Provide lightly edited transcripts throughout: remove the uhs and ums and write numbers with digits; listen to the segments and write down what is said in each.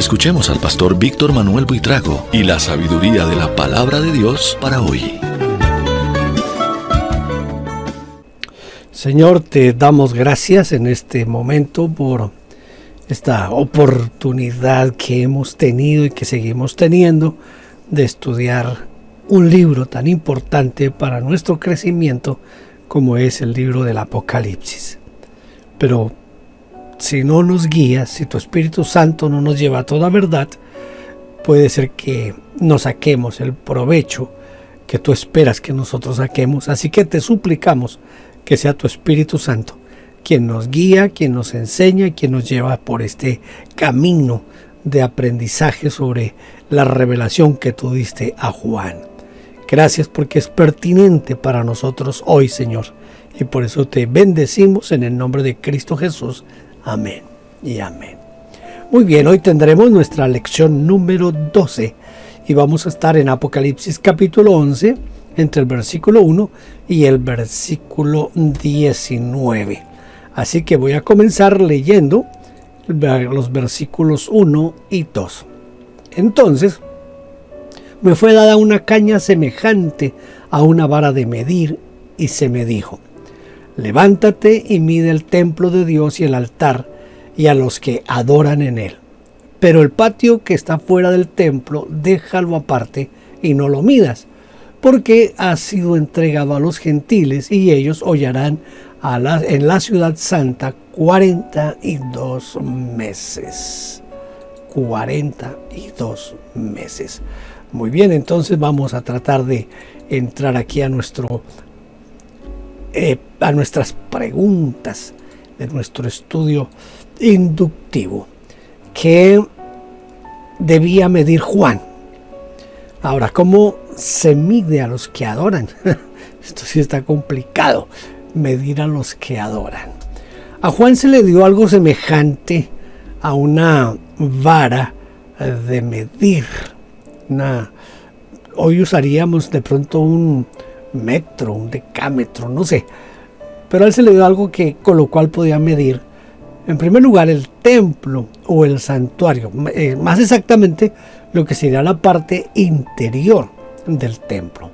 Escuchemos al pastor Víctor Manuel Buitrago y la sabiduría de la palabra de Dios para hoy. Señor, te damos gracias en este momento por esta oportunidad que hemos tenido y que seguimos teniendo de estudiar un libro tan importante para nuestro crecimiento como es el libro del Apocalipsis. Pero si no nos guías, si tu Espíritu Santo no nos lleva a toda verdad, puede ser que no saquemos el provecho que tú esperas que nosotros saquemos. Así que te suplicamos que sea tu Espíritu Santo quien nos guía, quien nos enseña y quien nos lleva por este camino de aprendizaje sobre la revelación que tú diste a Juan. Gracias porque es pertinente para nosotros hoy, Señor. Y por eso te bendecimos en el nombre de Cristo Jesús. Amén y amén. Muy bien, hoy tendremos nuestra lección número 12 y vamos a estar en Apocalipsis capítulo 11 entre el versículo 1 y el versículo 19. Así que voy a comenzar leyendo los versículos 1 y 2. Entonces me fue dada una caña semejante a una vara de medir y se me dijo: levántate y mide el templo de Dios y el altar y a los que adoran en él. Pero el patio que está fuera del templo, déjalo aparte y no lo midas, porque ha sido entregado a los gentiles y ellos hollarán en la ciudad santa 42 meses. 42 meses. Muy bien, entonces vamos a tratar de entrar aquí a nuestras preguntas de nuestro estudio inductivo. ¿Qué debía medir Juan? Ahora, ¿cómo se mide a los que adoran? Esto sí está complicado, medir a los que adoran. A Juan se le dio algo semejante a una vara de medir. Hoy usaríamos de pronto un metro, un decámetro, no sé. Pero a él se le dio algo con lo cual podía medir, en primer lugar, el templo o el santuario. Más exactamente, lo que sería la parte interior del templo.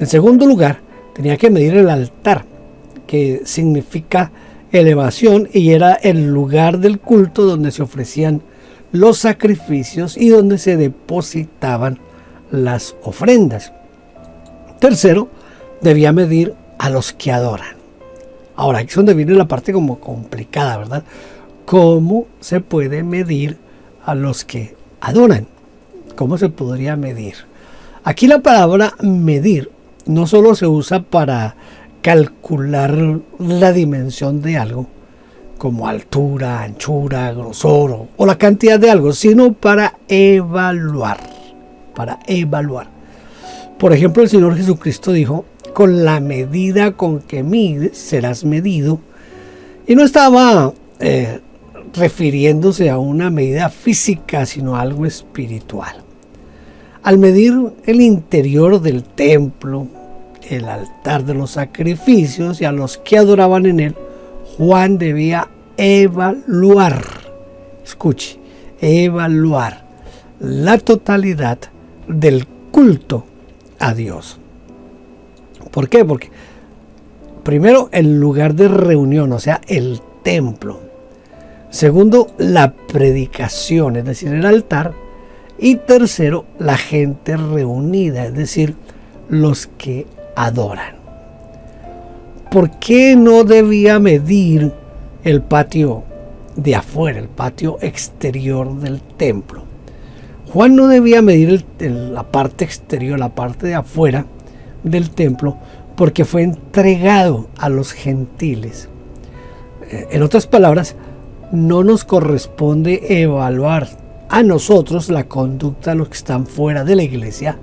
En segundo lugar, tenía que medir el altar, que significa elevación y era el lugar del culto donde se ofrecían los sacrificios y donde se depositaban las ofrendas. Tercero, debía medir a los que adoran. Ahora, aquí es donde viene la parte como complicada, ¿verdad? ¿Cómo se puede medir a los que adoran? ¿Cómo se podría medir? Aquí la palabra medir no solo se usa para calcular la dimensión de algo, como altura, anchura, grosor o la cantidad de algo, sino para evaluar. Para evaluar. Por ejemplo, el Señor Jesucristo dijo: con la medida con que mides serás medido. Y no estaba refiriéndose a una medida física, sino a algo espiritual. Al medir el interior del templo, el altar de los sacrificios y a los que adoraban en él, Juan debía evaluar, escuche, evaluar la totalidad del culto a Dios. ¿Por qué? Porque primero, el lugar de reunión, o sea, el templo. Segundo, la predicación, es decir, el altar. Y tercero, la gente reunida, es decir, los que adoran. ¿Por qué no debía medir el patio de afuera, el patio exterior del templo? Juan no debía medir la parte exterior, la parte de afuera del templo, porque fue entregado a los gentiles. En otras palabras, no nos corresponde evaluar a nosotros la conducta de los que están fuera de la iglesia,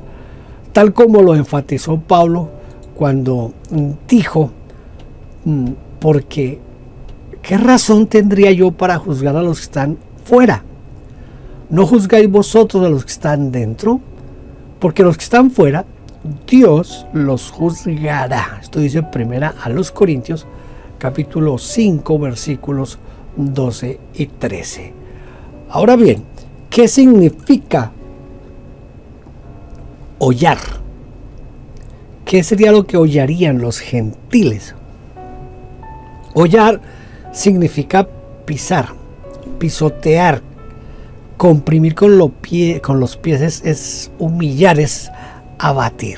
tal como lo enfatizó Pablo cuando dijo: porque ¿qué razón tendría yo para juzgar a los que están fuera? ¿No juzgáis vosotros a los que están dentro? Porque los que están fuera, Dios los juzgará. Esto dice primera a los Corintios, capítulo 5, versículos 12 y 13. Ahora bien, ¿Qué significa hollar? ¿Qué sería lo que hollarían los gentiles? Hollar significa pisar, pisotear, comprimir con los pies es humillar, es abatir.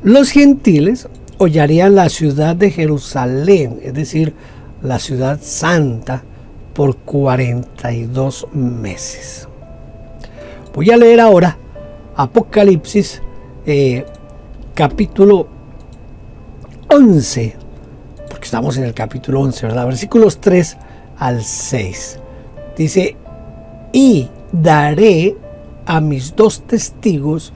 Los gentiles hollarían la ciudad de Jerusalén, es decir, la ciudad santa, por 42 meses. Voy a leer ahora Apocalipsis capítulo 11, porque estamos en el capítulo 11, ¿verdad? Versículos 3 al 6. Dice: y daré a mis 2 testigos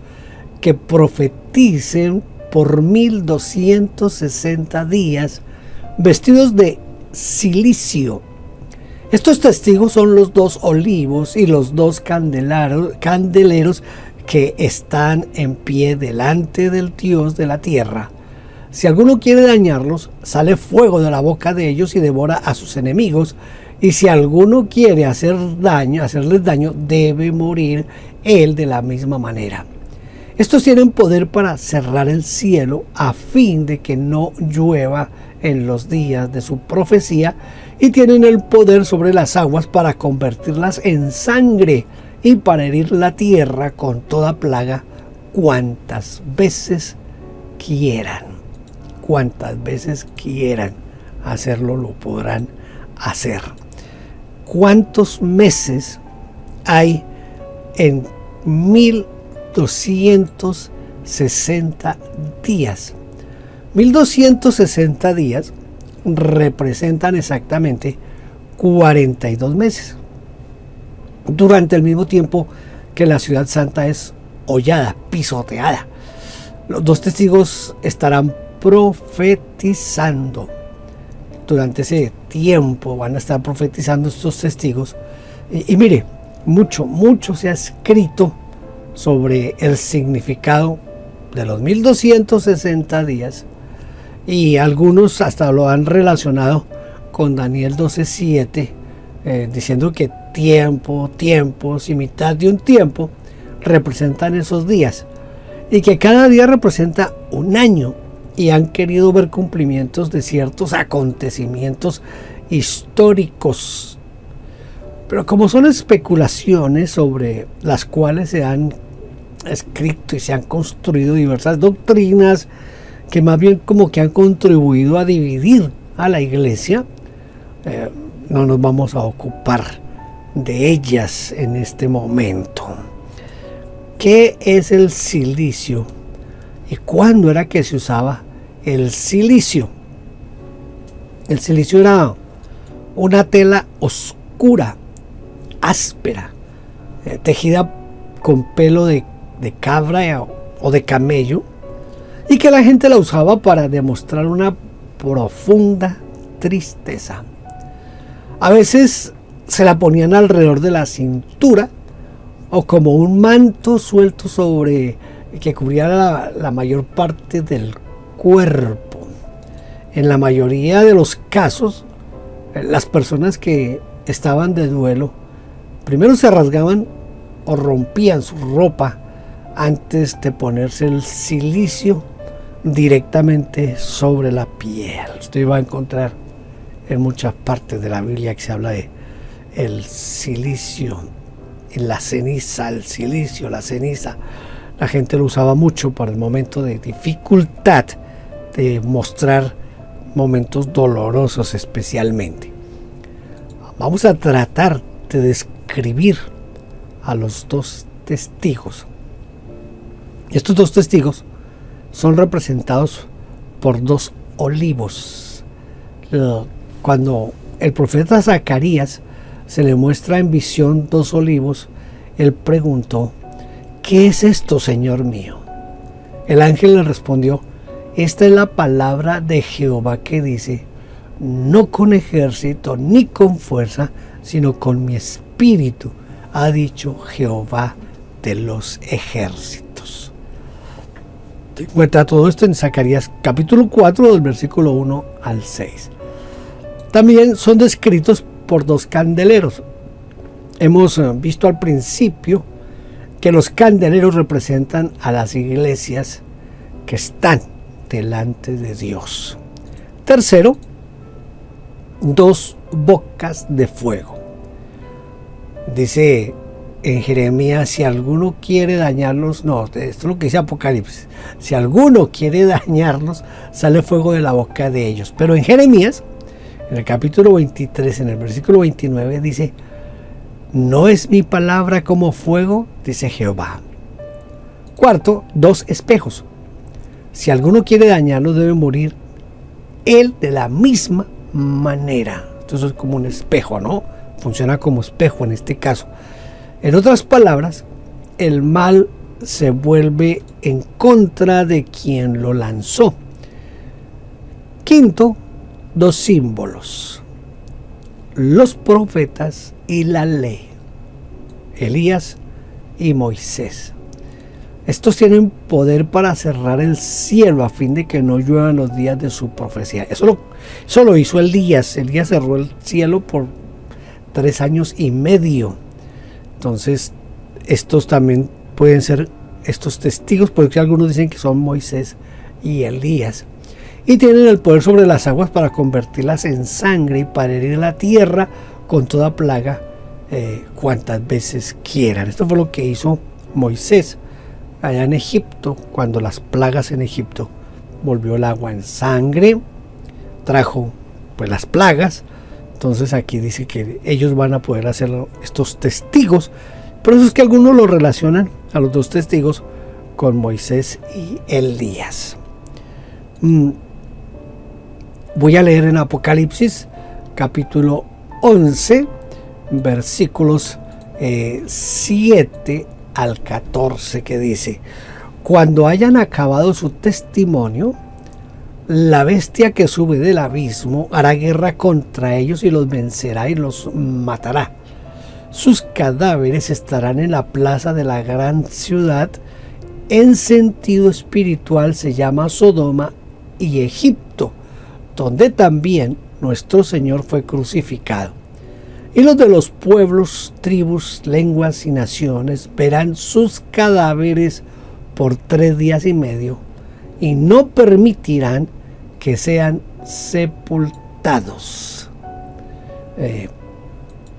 que profeticen por 1260 días, vestidos de cilicio. Estos testigos son los 2 olivos y los 2 candeleros que están en pie delante del Dios de la tierra. Si alguno quiere dañarlos, sale fuego de la boca de ellos y devora a sus enemigos. Y si alguno quiere hacerles daño, debe morir él de la misma manera. Estos tienen poder para cerrar el cielo a fin de que no llueva en los días de su profecía, y tienen el poder sobre las aguas para convertirlas en sangre y para herir la tierra con toda plaga cuantas veces quieran. Cuantas veces quieran hacerlo, lo podrán hacer. ¿Cuántos meses hay en 1260 días? 1260 días representan exactamente 42 meses. Durante el mismo tiempo que la ciudad santa es hollada, pisoteada. Los 2 testigos estarán profetizando. Durante ese tiempo van a estar profetizando estos testigos. Y mire, mucho se ha escrito sobre el significado de los 1260 días, y algunos hasta lo han relacionado con Daniel 12:7, diciendo que tiempos y mitad de un tiempo representan esos días, y que cada día representa un año, y han querido ver cumplimientos de ciertos acontecimientos históricos. Pero como son especulaciones sobre las cuales se han escrito y se han construido diversas doctrinas que más bien como que han contribuido a dividir a la iglesia, no nos vamos a ocupar de ellas en este momento. ¿Qué es el cilicio? ¿Y cuándo era que se usaba el cilicio? El cilicio era una tela oscura, áspera, tejida con pelo de cabra o de camello, y que la gente la usaba para demostrar una profunda tristeza. A veces se la ponían alrededor de la cintura, o como un manto suelto que cubría la mayor parte del cuerpo. En la mayoría de los casos, las personas que estaban de duelo primero se rasgaban o rompían su ropa antes de ponerse el cilicio directamente sobre la piel. Usted va a encontrar en muchas partes de la Biblia que se habla de el cilicio, la ceniza, el silicio, la ceniza. La gente lo usaba mucho para el momento de dificultad, de mostrar momentos dolorosos especialmente. Vamos a tratar de describir a los 2 testigos. Estos 2 testigos son representados por 2 olivos. Cuando el profeta Zacarías se le muestra en visión 2 olivos, él preguntó: ¿qué es esto, Señor mío? El ángel le respondió: esta es la palabra de Jehová que dice: no con ejército ni con fuerza, sino con mi espíritu, ha dicho Jehová de los ejércitos. Encuentra todo esto en Zacarías capítulo 4, del versículo 1 al 6. También son descritos por 2 candeleros. Hemos visto al principio que los candeleros representan a las iglesias que están delante de Dios. Tercero, 2 bocas de fuego. Dice en Jeremías, si alguno quiere dañarlos, no, esto es lo que dice Apocalipsis, si alguno quiere dañarlos, sale fuego de la boca de ellos. Pero en Jeremías, en el capítulo 23, en el versículo 29, dice, ¿no es mi palabra como fuego? Dice Jehová. Cuarto, 2 espejos. Si alguno quiere dañarlos, debe morir él de la misma manera. Entonces es como un espejo, ¿no? Funciona como espejo en este caso. En otras palabras, el mal se vuelve en contra de quien lo lanzó. Quinto, 2 símbolos. Los profetas y la ley. Elías y Moisés. Estos tienen poder para cerrar el cielo a fin de que no lluevan los días de su profecía. Eso lo hizo Elías. Elías cerró el cielo por 3 años y medio. Entonces, estos también pueden ser estos testigos, porque algunos dicen que son Moisés y Elías. Y tienen el poder sobre las aguas para convertirlas en sangre y para herir la tierra con toda plaga cuantas veces quieran. Esto fue lo que hizo Moisés allá en Egipto, cuando las plagas en Egipto volvió el agua en sangre, trajo pues las plagas. Entonces aquí dice que ellos van a poder hacerlo, estos testigos. Por eso es que algunos lo relacionan a los 2 testigos con Moisés y Elías. Voy a leer en Apocalipsis capítulo 11 versículos 7 al 14, que dice: cuando hayan acabado su testimonio, la bestia que sube del abismo hará guerra contra ellos y los vencerá y los matará. Sus cadáveres estarán en la plaza de la gran ciudad. En sentido espiritual se llama Sodoma y Egipto, donde también nuestro Señor fue crucificado. Y los de los pueblos, tribus, lenguas y naciones verán sus cadáveres por 3 días y medio y no permitirán que sean sepultados.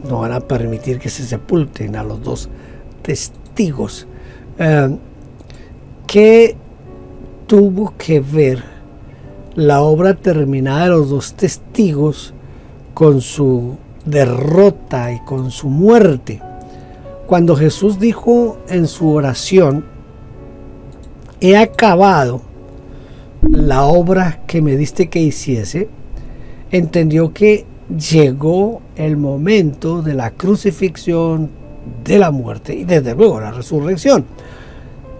No van a permitir que se sepulten a los 2 testigos. ¿Qué tuvo que ver la obra terminada de los 2 testigos con su derrota y con su muerte? Cuando Jesús dijo en su oración: he acabado la obra que me diste que hiciese, entendió que llegó el momento de la crucifixión, de la muerte y desde luego la resurrección.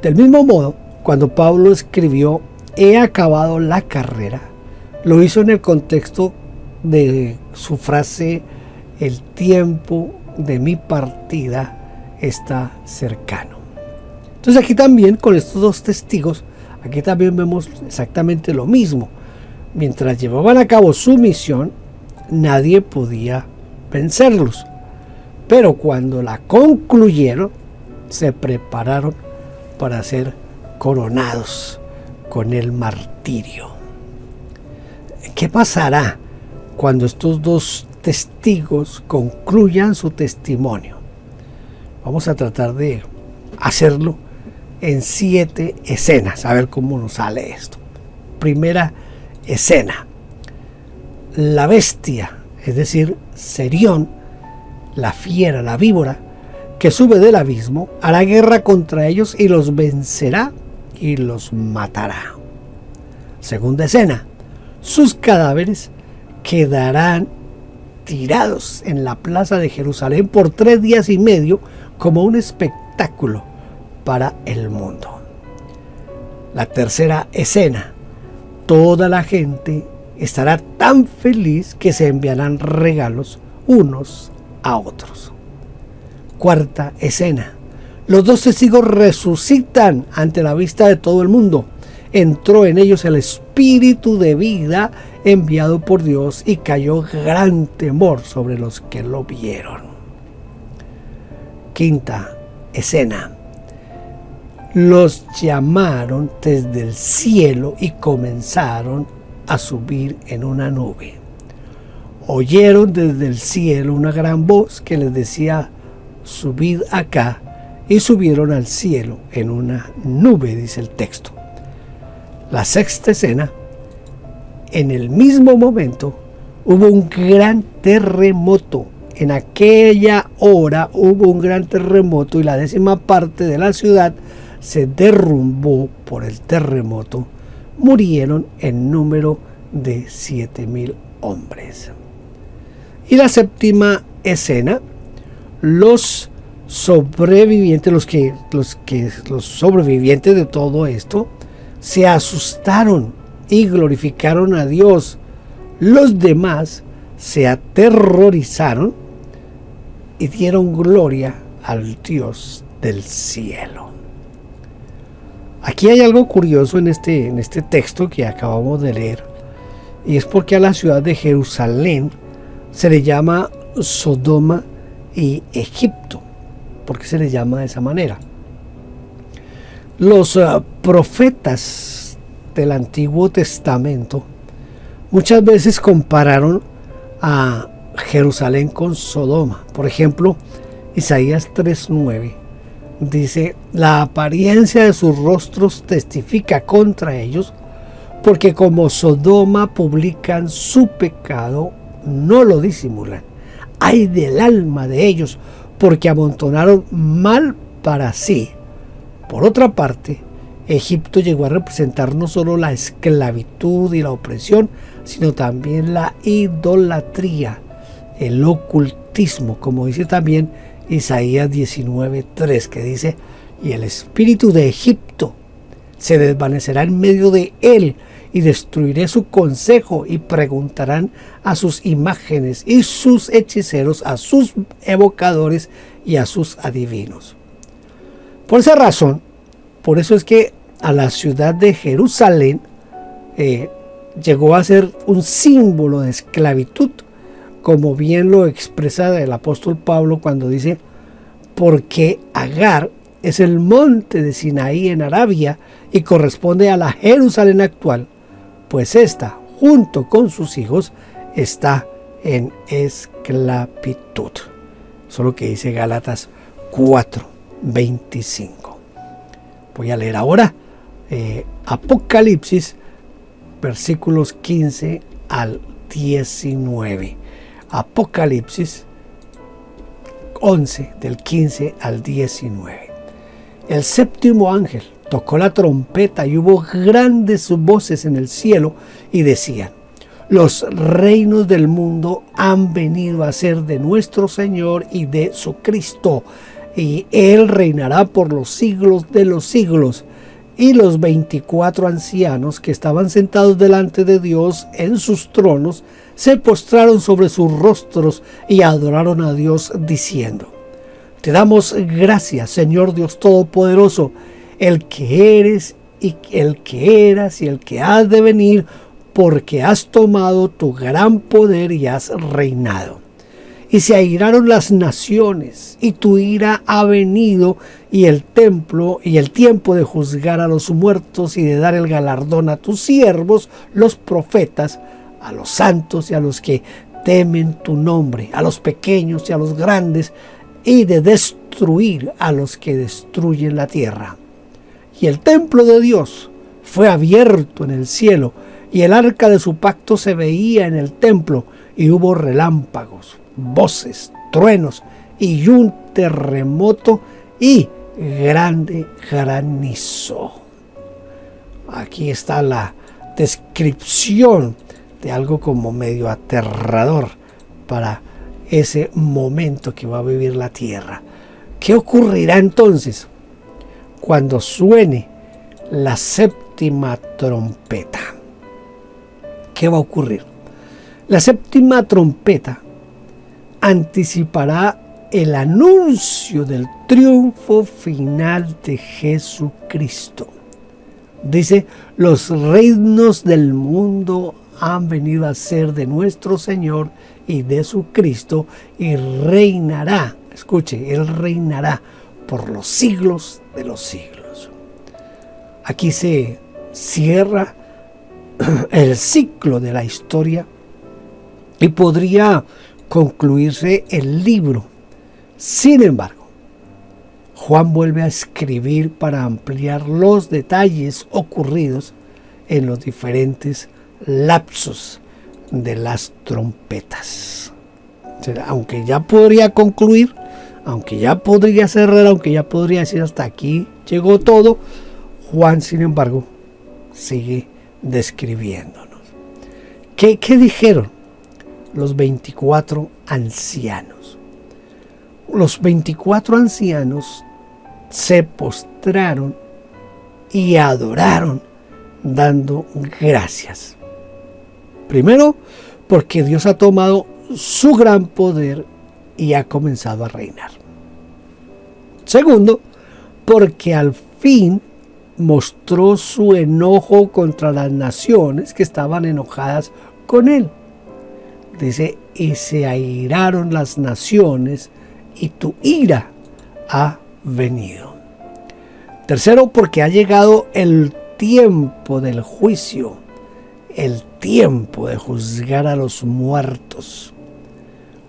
Del mismo modo, cuando Pablo escribió he acabado la carrera, lo hizo en el contexto de su frase: el tiempo de mi partida está cercano. Entonces aquí también, con estos 2 testigos, aquí también vemos exactamente lo mismo. Mientras llevaban a cabo su misión, nadie podía vencerlos. Pero cuando la concluyeron, se prepararon para ser coronados con el martirio. ¿Qué pasará cuando estos 2 testigos concluyan su testimonio? Vamos a tratar de hacerlo en 7 escenas, a ver cómo nos sale esto. Primera escena: la bestia, es decir, Serión, la fiera, la víbora, que sube del abismo, hará guerra contra ellos y los vencerá y los matará. Segunda escena: sus cadáveres quedarán tirados en la plaza de Jerusalén por 3 días y medio como un espectáculo para el mundo. La tercera escena: toda la gente estará tan feliz que se enviarán regalos unos a otros. Cuarta escena: los 2 testigos resucitan ante la vista de todo el mundo. Entró en ellos el espíritu de vida enviado por Dios y cayó gran temor sobre los que lo vieron. Quinta escena. Los llamaron desde el cielo y comenzaron a subir en una nube. Oyeron desde el cielo una gran voz que les decía: subid acá, y subieron al cielo en una nube, dice el texto. La sexta escena. En el mismo momento hubo un gran terremoto. En aquella hora hubo un gran terremoto y la 10ª parte de la ciudad se derrumbó por el terremoto. Murieron en número de 7,000 hombres. Y la séptima escena, los sobrevivientes, los sobrevivientes de todo esto, se asustaron y glorificaron a Dios. Los demás se aterrorizaron y dieron gloria al Dios del cielo. Aquí hay algo curioso en este texto que acabamos de leer, y es porque a la ciudad de Jerusalén se le llama Sodoma y Egipto. ¿Por qué se le llama de esa manera? Los profetas del Antiguo Testamento muchas veces compararon a Jerusalén con Sodoma. Por ejemplo, Isaías 3:9 dice: la apariencia de sus rostros testifica contra ellos, porque como Sodoma publican su pecado, no lo disimulan. Ay del alma de ellos, porque amontonaron mal para sí. Por otra parte, Egipto llegó a representar no solo la esclavitud y la opresión, sino también la idolatría, el ocultismo, como dice también Isaías 19:3, que dice: y el espíritu de Egipto se desvanecerá en medio de él, y destruiré su consejo, y preguntarán a sus imágenes y sus hechiceros, a sus evocadores y a sus adivinos. Por esa razón, por eso es que a la ciudad de Jerusalén llegó a ser un símbolo de esclavitud, como bien lo expresa el apóstol Pablo cuando dice: porque Agar es el monte de Sinaí en Arabia y corresponde a la Jerusalén actual, pues ésta, junto con sus hijos, está en esclavitud. Eso es lo que dice Gálatas 4:25. Voy a leer ahora Apocalipsis, versículos 15 al 19. Apocalipsis 11, del 15 al 19. El séptimo ángel tocó la trompeta y hubo grandes voces en el cielo y decían: los reinos del mundo han venido a ser de nuestro Señor y de su Cristo, y Él reinará por los siglos de los siglos. Y los 24 ancianos que estaban sentados delante de Dios en sus tronos se postraron sobre sus rostros y adoraron a Dios diciendo: te damos gracias, Señor Dios Todopoderoso, el que eres y el que eras y el que has de venir, porque has tomado tu gran poder y has reinado. Y se airaron las naciones, y tu ira ha venido, y el tiempo de juzgar a los muertos y de dar el galardón a tus siervos, los profetas, a los santos y a los que temen tu nombre, a los pequeños y a los grandes, y de destruir a los que destruyen la tierra. Y el templo de Dios fue abierto en el cielo, y el arca de su pacto se veía en el templo, y hubo relámpagos, voces, truenos, y un terremoto y grande granizo. Aquí está la descripción de algo como medio aterrador para ese momento que va a vivir la tierra. ¿Qué ocurrirá entonces cuando suene la séptima trompeta? ¿Qué va a ocurrir? La séptima trompeta anticipará el anuncio del triunfo final de Jesucristo. Dice: los reinos del mundo han venido a ser de nuestro Señor y de su Cristo, y reinará Escuche, Él reinará por los siglos de los siglos. Aquí se cierra el ciclo de la historia y podría concluirse el libro. Sin embargo, Juan vuelve a escribir para ampliar los detalles ocurridos en los diferentes lapsos de las trompetas. Aunque ya podría concluir, aunque ya podría cerrar, aunque ya podría decir hasta aquí llegó todo, Juan, sin embargo, sigue describiéndonos. ¿Qué dijeron los 24 ancianos? Los 24 ancianos se postraron y adoraron dando gracias. Primero, porque Dios ha tomado su gran poder y ha comenzado a reinar. Segundo, porque al fin mostró su enojo contra las naciones que estaban enojadas con él. Dice, y se airaron las naciones y tu ira ha venido. Tercero, porque ha llegado el tiempo del juicio, el tiempo de juzgar a los muertos.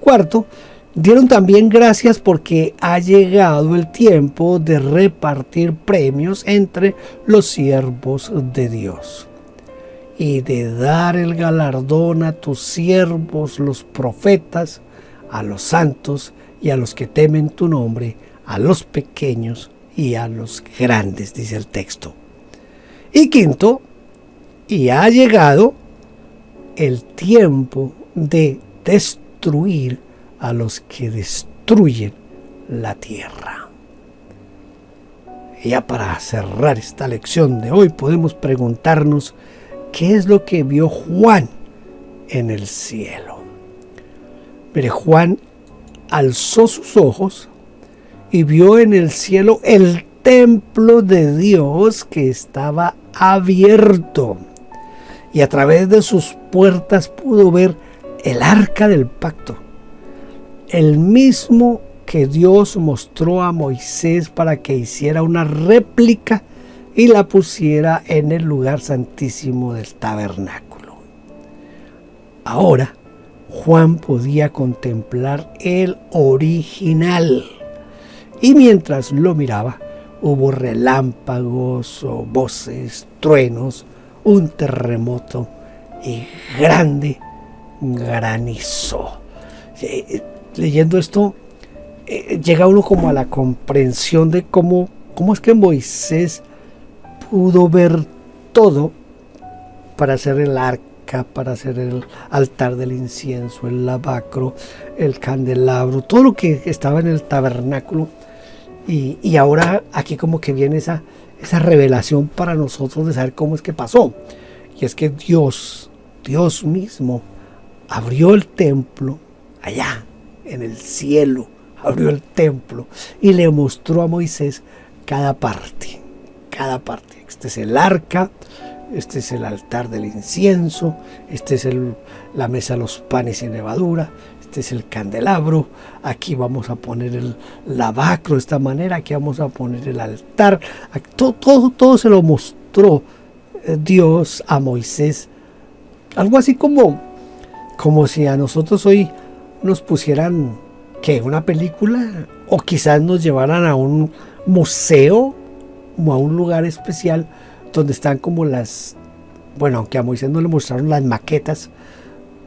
Cuarto, dieron también gracias porque ha llegado el tiempo de repartir premios entre los siervos de Dios y de dar el galardón a tus siervos, los profetas, a los santos y a los que temen tu nombre, a los pequeños y a los grandes, dice el texto. Y quinto, y ha llegado el tiempo de destruir a los que destruyen la tierra. Y ya para cerrar esta lección de hoy podemos preguntarnos qué es lo que vio Juan en el cielo. Mire, Juan alzó sus ojos y vio en el cielo el templo de Dios que estaba abierto, y a través de sus puertas pudo ver el arca del pacto, el mismo que Dios mostró a Moisés para que hiciera una réplica y la pusiera en el lugar santísimo del tabernáculo. Ahora Juan podía contemplar el original, y mientras lo miraba hubo relámpagos o voces, truenos, un terremoto y grande granizo. Leyendo esto, llega uno como a la comprensión de cómo es que Moisés pudo ver todo para hacer el arca, para hacer el altar del incienso, el lavacro, el candelabro, todo lo que estaba en el tabernáculo. Y ahora aquí como que viene esa revelación para nosotros de saber cómo es que pasó. Y es que Dios mismo abrió el templo allá en el cielo, abrió el templo y le mostró a Moisés cada parte. Este es el arca, este es el altar del incienso, este es la mesa de los panes sin levadura, este es el candelabro, aquí vamos a poner el lavacro de esta manera, aquí vamos a poner el altar. Todo se lo mostró Dios a Moisés. Algo así como si a nosotros hoy nos pusieran una película, o quizás nos llevaran a un museo o a un lugar especial donde están como aunque a Moisés no le mostraron las maquetas,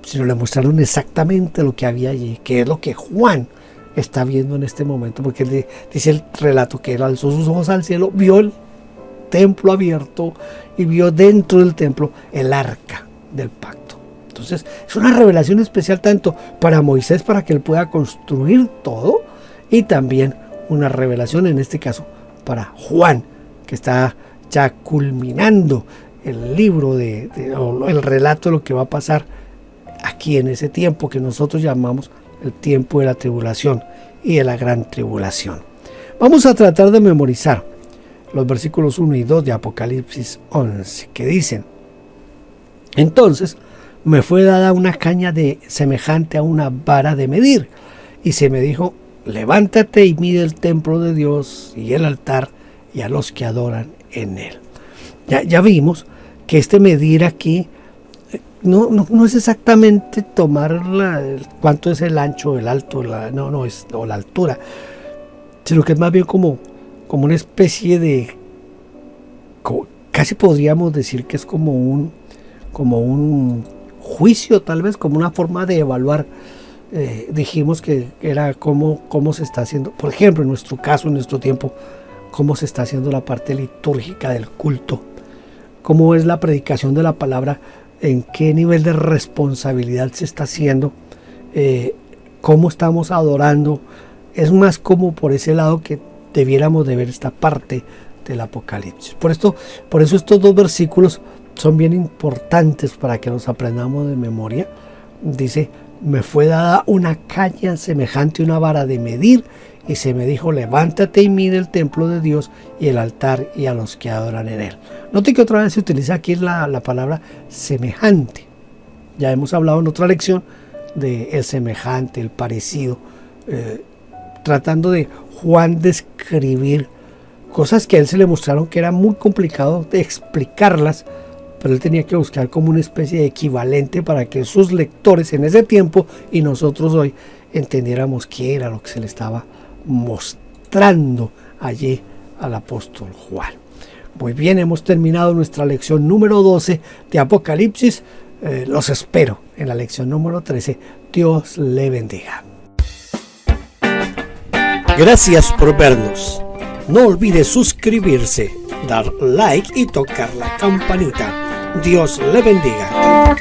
sino le mostraron exactamente lo que había allí, que es lo que Juan está viendo en este momento, porque él dice el relato que él alzó sus ojos al cielo, vio el templo abierto y vio dentro del templo el arca del pacto. Entonces es una revelación especial tanto para Moisés, para que él pueda construir todo, y también una revelación en este caso para Juan, que está ya culminando el libro o el relato de lo que va a pasar aquí en ese tiempo que nosotros llamamos el tiempo de la tribulación y de la gran tribulación. Vamos a tratar de memorizar los versículos 1 y 2 de Apocalipsis 11, que dicen: entonces me fue dada una caña semejante a una vara de medir, y se me dijo: levántate y mide el templo de Dios y el altar y a los que adoran en él. Ya vimos que este medir aquí no es exactamente tomar cuánto es el ancho, el alto, la altura, sino que es más bien como una especie de, casi podríamos decir que es como un juicio, tal vez, como una forma de evaluar. Dijimos que era cómo se está haciendo, por ejemplo, en nuestro caso, en nuestro tiempo, cómo se está haciendo la parte litúrgica del culto, cómo es la predicación de la palabra, en qué nivel de responsabilidad se está haciendo, cómo estamos adorando. Es más como por ese lado que debiéramos de ver esta parte del Apocalipsis. Por eso estos dos versículos son bien importantes para que los aprendamos de memoria. Dice: me fue dada una caña semejante a una vara de medir, y se me dijo: levántate y mide el templo de Dios y el altar y a los que adoran en él. Note que otra vez se utiliza aquí la palabra semejante. Ya hemos hablado en otra lección de el semejante, el parecido, tratando de Juan describir cosas que a él se le mostraron que era muy complicado de explicarlas, pero él tenía que buscar como una especie de equivalente para que sus lectores en ese tiempo y nosotros hoy entendiéramos qué era lo que se le estaba mostrando allí al apóstol Juan. Muy bien, hemos terminado nuestra lección número 12 de Apocalipsis. Los espero en la lección número 13. Dios le bendiga. Gracias por vernos. No olvide suscribirse, dar like y tocar la campanita. Dios le bendiga.